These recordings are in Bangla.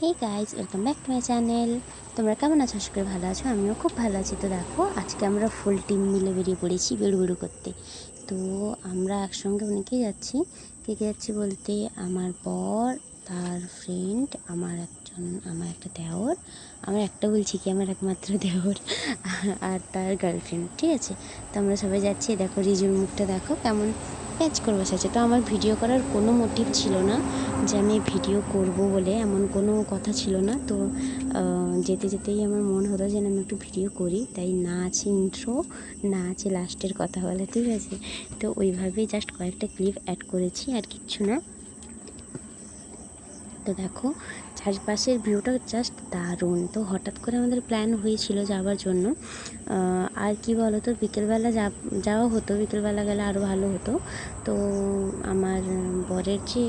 Hey guys, welcome back to my channel. তোমরা কেমন আছো? আশা করি ভালো আছো। আমিও খুব ভালো আছি। তো দেখো, আজকে আমরা ফুল টিম মিলে বেরিয়ে পড়েছি বেড়ু করতে। তো আমরা একসঙ্গে অনেকেই যাচ্ছি। কে কে যাচ্ছি বলতে, আমার বর, তার ফ্রেন্ড, আমার একটা দেওর, আমার একটা বলছি কি আমার একমাত্র দেওর, আর তার গার্লফ্রেন্ড। ঠিক আছে, তো আমরা সবাই যাচ্ছি। দেখো রিজুর মুখটা দেখো কেমন প্যাচ করে বসেছে। তো আমার ভিডিও করার কোনো মোটিভ ছিল না যে আমি ভিডিও করব বলে, এমন কোনো কথা ছিল না। তো যেতে যেতেই আমার মন হলো যে আমি একটু ভিডিও করি, তাই না আছে ইন্ট্রো, না আছে লাস্টের কথা বলে। ঠিক আছে, তো ওইভাবেই জাস্ট কয়েকটা ক্লিপ অ্যাড করেছি, আর কিচ্ছু না। তো দেখো চারপাশের ভিউটা জাস্ট দারুণ। তো হঠাৎ করে আমাদের প্ল্যান হয়েছিল যাওয়ার জন্য। আর কি বলো তো, বিকেলবেলা যাওয়া হতো, বিকেলবেলা গেলে আরও ভালো হতো। তো আমার বরের যে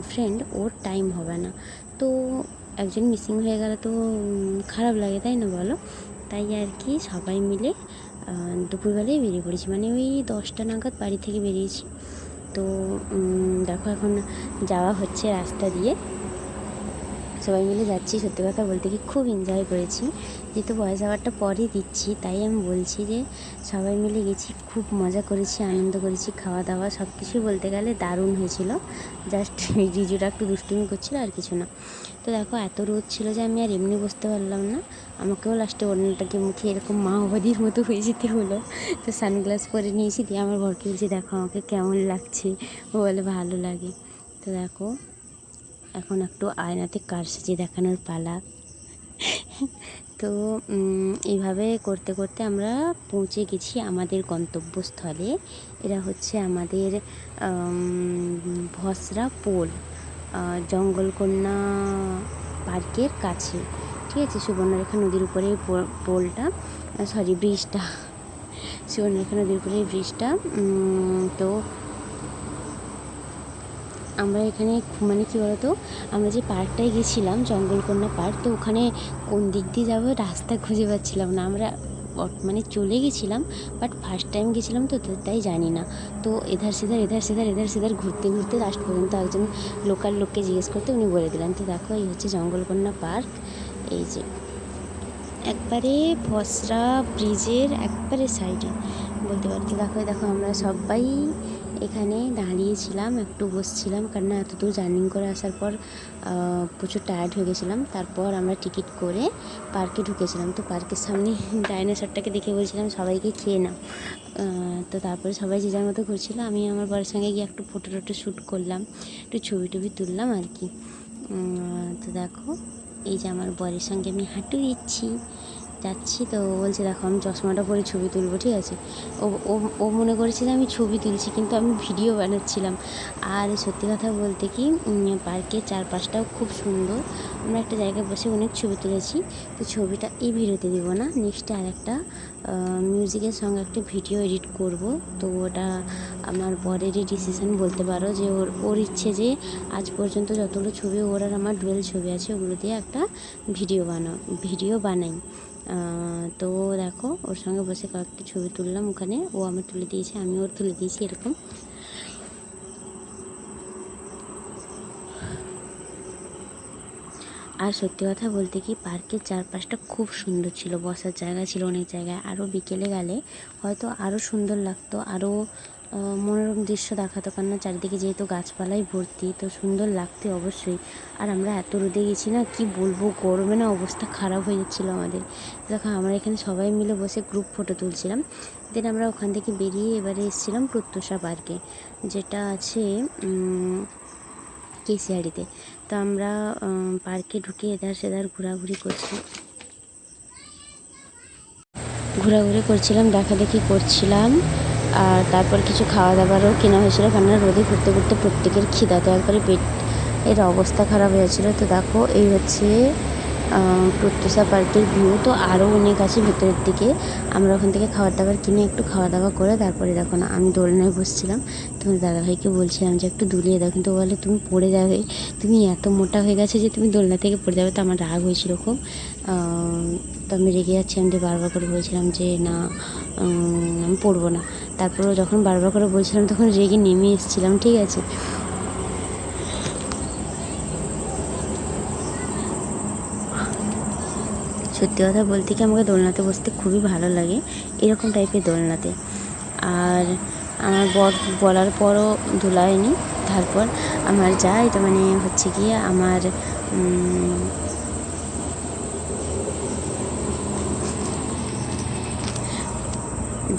ফ্রেন্ড, ওর টাইম হবে না। তো একজন মিসিং হয়ে গেলে তো খারাপ লাগে, তাই না বলো? তাই আর কি সবাই মিলে দুপুরবেলায় বেরিয়ে পড়েছি, মানে ওই 10টা নাগাদ বাড়ি থেকে বেরিয়েছি। তো দেখো এখন যাওয়া হচ্ছে রাস্তা দিয়ে, সবাই মিলে যাচ্ছি। সত্যি কথা বলতে কি খুব এনজয় করেছি। যেহেতু ভয়েস ওভারটা পরে দিচ্ছি, তাই আমি বলছি যে সবাই মিলে গেছি, খুব মজা করেছি, আনন্দ করেছি, খাওয়া দাওয়া সব কিছুই বলতে গেলে দারুণ হয়েছিল। জাস্ট রিজুটা একটু দুষ্টুমি করছিল, আর কিছু না। তো দেখো এত রোদ ছিল যে আমি আর এমনি বসতে পারলাম না, আমাকেও লাস্টে ওড়নাটাকে মুখে এরকম মাওবাদীর মতো হয়ে যেতে হলো। তো সানগ্লাস পরে নিয়েছি, দিয়ে আমার ঘরকে বলছি দেখো আমাকে কেমন লাগছে। ও বলে ভালো লাগে। তো দেখো এখন একটু আয়নাতে কারসাজি দেখানোর পালা। তো এইভাবে করতে করতে আমরা পৌঁছে গেছি আমাদের গন্তব্যস্থলে। এরা হচ্ছে আমাদের ভসরা পোল, জঙ্গলকন্যা পার্কের কাছে। ঠিক আছে, সুবর্ণরেখা নদীর উপরে পোলটা, সরি ব্রিজটা, সুবর্ণরেখা নদীর উপরে ব্রিজটা। তো আমরা এখানে মানে কী বলতো, আমরা যে পার্কটায় গেছিলাম জঙ্গলকন্যা পার্ক, তো ওখানে কোন দিক দিয়ে যাবো রাস্তা খুঁজে পাচ্ছিলাম না। আমরা মানে চলে গেছিলাম, বাট ফার্স্ট টাইম গেছিলাম তো তাই জানি না। তো এধার সেধার ঘুরতে ঘুরতে লাস্ট পর্যন্ত একজন লোকাল লোককে জিজ্ঞেস করতে উনি বলে দিলেন। তো দেখো এই হচ্ছে জঙ্গলকন্যা পার্ক। এই যে একবারে ভসরা ব্রিজের একবারে সাইডে বলতে পারতে। দেখো আমরা সবাই এখানে দাঁড়িয়েছিলাম, একটু বসছিলাম, কারণ এত দূর জার্নি করে আসার পর প্রচুর টায়ার্ড হয়ে গেছিলাম। তারপর আমরা টিকিট করে পার্কে ঢুকেছিলাম। তো পার্কের সামনে ডাইনোসরটাকে দেখে বলছিলাম সবাইকে খেয়ে নাও। তো তারপরে সবাই যে যার মতো করছিলো, আমি আমার বরের সঙ্গে গিয়ে একটু ফটো শ্যুট করলাম, একটু ছবি টবি তুললাম আর কি। তো দেখো এই যে আমার বরের সঙ্গে আমি হাঁটু যাচ্ছি। তো বলছে দেখো আমি চশমাটা পরে ছবি তুলবো, ঠিক আছে। ও ও ও মনে করেছে যে আমি ছবি তুলছি, কিন্তু আমি ভিডিও বানাচ্ছিলাম। আর সত্যি কথা বলতে কি, পার্কের চারপাশটাও খুব সুন্দর। আমরা একটা জায়গায় বসে অনেক ছবি তুলেছি। তো ছবিটা এই ভিডিওতে দেবো না, নেক্সটে আর একটা মিউজিকের সঙ্গে একটা ভিডিও এডিট করব। তো ওটা আমার বরেরই ডিসিশন বলতে পারো, যে ওর ইচ্ছে যে আজ পর্যন্ত যতগুলো ছবি ওর আর আমার ডুয়েল ছবি আছে, ওগুলো দিয়ে একটা ভিডিও বানাই। তো দেখো ওর সঙ্গে বসে কয়েকটা ছবি তুললাম ওখানে, ও আমার তুলে দিয়েছে, আমি ওর তুলে দিয়েছি, এরকম। আর সত্যি কথা বলতে কি, পার্কের চারপাশটা খুব সুন্দর ছিল, বসার জায়গা ছিল অনেক জায়গায়। আরও বিকেলে গেলে হয়তো আরও সুন্দর লাগতো, আরও মনোরম দৃশ্য দেখাতো, কেননা চারিদিকে যেহেতু গাছপালাই ভর্তি, তো সুন্দর লাগতে অবশ্যই। আর আমরা এত রোদে গেছি না, কি বলবো, গরমে না অবস্থা খারাপ হয়ে যাচ্ছিলো আমাদের। দেখো আমরা এখানে সবাই মিলে বসে গ্রুপ ফটো তুলছিলাম। দেন আমরা ওখান থেকে বেরিয়ে এবারে এসেছিলাম প্রত্যুষা পার্কে, যেটা আছে কেশিয়াড়িতে। তো আমরা পার্কে ঢুকে এধার সেধার ঘোরাঘুরি করছিলাম, দেখাদেখি করছিলাম। আর তারপর কিছু খাওয়া দাওয়ারও কেনা হয়েছিল, কেননা রোদে ঘুরতে ঘুরতে প্রত্যেকের খিদা, তো একবারে পেটের অবস্থা খারাপ হয়েছিল। তো দেখো এই হচ্ছে প্রত্যুষা পার্কের ভিউ। তো আরও অনেক আছে ভেতরের দিকে। আমরা ওখান থেকে খাবার দাবার কিনে একটু খাওয়া দাওয়া করে তারপরে দেখো না আমি দোলনায় বসছিলাম। তোমার দাদাভাইকে বলছিলাম যে একটু দুলিয়ে দাও, কিন্তু বলে তুমি পড়ে যাবে, তুমি এত মোটা হয়ে গেছে যে তুমি দোলনা থেকে পড়ে যাবে। তো আমার রাগ হয়েছিল খুব। তো আমি রেগে যাচ্ছি, আমি বারবার করে বলছিলাম যে না আমি পড়বো না। তারপরেও যখন বারবার করে বলছিলাম তখন রেগে নেমে এসেছিলাম, ঠিক আছে। সত্যি কথা বলতে কি আমাকে দোলনাতে বসতে খুবই ভালো লাগে, এরকম টাইপের দোলনাতে। আর আমার বর বলার পরও দোলায়নি। তারপর আমার যা এটা মানে হচ্ছে গিয়ে আমার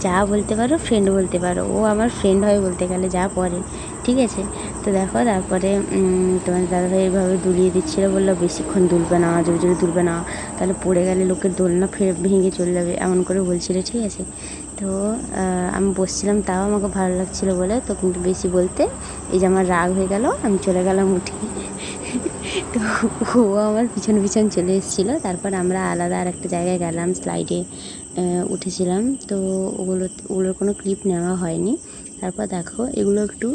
যা বলতে পারো, ফ্রেন্ড বলতে পারো, ও আমার ফ্রেন্ড হয় বলতে গেলে যা পরে, ঠিক আছে। তো দেখো তারপরে তোমার দাদাভাই এইভাবে দুলিয়ে দিচ্ছিলো, বললো বেশিক্ষণ দুলবে না, জোরে জোরে দুলবে না, তাহলে পড়ে গেলে লোকের দোলনা ভেঙে চলে যাবে, এমন করে বলছিল, ঠিক আছে। তো আমি বসছিলাম, তাও আমাকে ভালো লাগছিলো বলে, তো কিন্তু বেশি বলতে এই যে আমার রাগ হয়ে গেল, আমি চলে গেলাম উঠে। তো ও আমার পিছন পিছন চলে এসেছিলো। তারপর আমরা আলাদা আর একটা জায়গায় গেলাম, স্লাইডে উঠেছিলাম। তো ওগুলোর কোনো ক্লিপ নেওয়া হয়নি। তারপর দেখো এগুলো একটু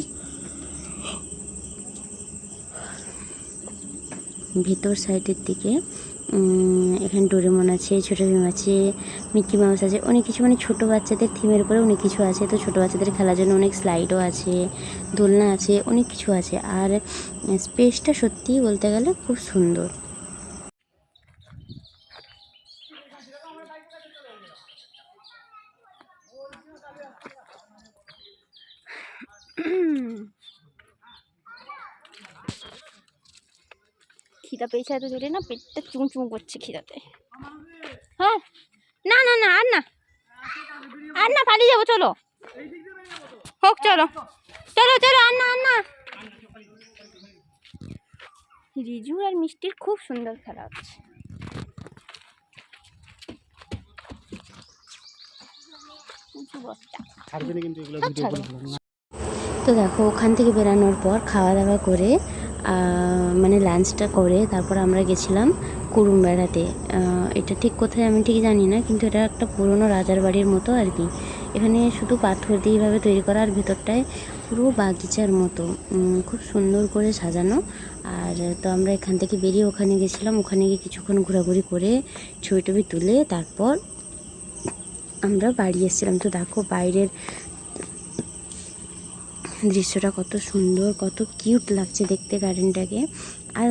ভেতর সাইডের দিকে, এখানে ডোরেমন আছে, ছোটো ভীম আছে, মিকি মাউস আছে, অনেক কিছু মানে ছোটো বাচ্চাদের থিমের উপরে অনেক কিছু আছে। তো ছোটো বাচ্চাদের খেলার জন্য অনেক স্লাইডও আছে, দোলনা আছে, অনেক কিছু আছে। আর স্পেসটা সত্যিই বলতে গেলে খুব সুন্দর। খিদা পেয়েছে এত জোরে না, পেটটা চুমচুম করছে খিদাতে। হ্যাঁ, না না না, আর না, আর না, পালিয়ে যাবো, চলো হোক, চলো চলো চলো, আর না, আর না। রিজু আর মিষ্টির খুব সুন্দর খেলা হচ্ছে। তো দেখো ওখান থেকে বেরানোর পর খাওয়া দাওয়া করে মানে লাঞ্চটা করে তারপর আমরা গেছিলাম কুড়ুম বেড়াতে। এটা ঠিক কোথায় আমি ঠিক জানি না, কিন্তু এটা একটা পুরনো রাজার বাড়ির মতো আর কি। এখানে শুধু পাথর দিয়ে এইভাবে তৈরি করা, আর ভেতরটায় পুরো বাগিচার মতো খুব সুন্দর করে সাজানো। আর তো আমরা এখান থেকে বেরিয়ে ওখানে গেছিলাম, ওখানে গিয়ে কিছুক্ষণ ঘোরাঘুরি করে ছবি টবি তুলে তারপর আমরা বাড়ি এসেছিলাম। তো দেখো বাইরের দৃশ্যটা কত সুন্দর, কত কিউট লাগছে দেখতে গার্ডেনটাকে। আর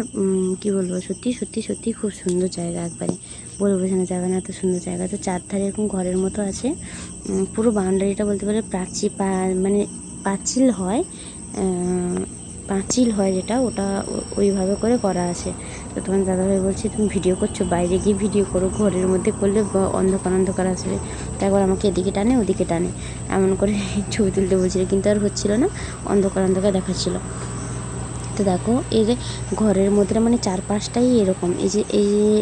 কি বলবো, সত্যি সত্যি সত্যি খুব সুন্দর জায়গা, একবারে বলে বোঝানো যাবে না এত সুন্দর জায়গা। তো চারধারে এরকম ঘরের মতো আছে, পুরো বাউন্ডারিটা বলতে পারে মানে পাঁচিল হয়, পাঁচিল হয় যেটা, ওটা ওইভাবে করে করা আছে। তো তোমার দাদাভাই বলছে তুমি ভিডিও করছো, বাইরে গিয়ে ভিডিও করো, ঘরের মধ্যে করলে অন্ধকার অন্ধকার আসবে। তারপর আমাকে এদিকে টানে ওদিকে টানে এমন করে ছবি তুলতে বলছিল, কিন্তু আর হচ্ছিল না, অন্ধকার অন্ধকার দেখাচ্ছিল। তো দেখো এই যে ঘরের মধ্যে মানে চারপাশটাই এরকম,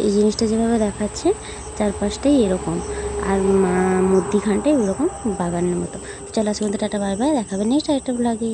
এই জিনিসটা যেভাবে দেখাচ্ছে চারপাশটাই এরকম, আর মধ্যিখানটাই ওরকম বাগানের মতো। চলো আজকে টাটা, বাই বাই, দেখাবে নেক্সট একটা ব্লগে।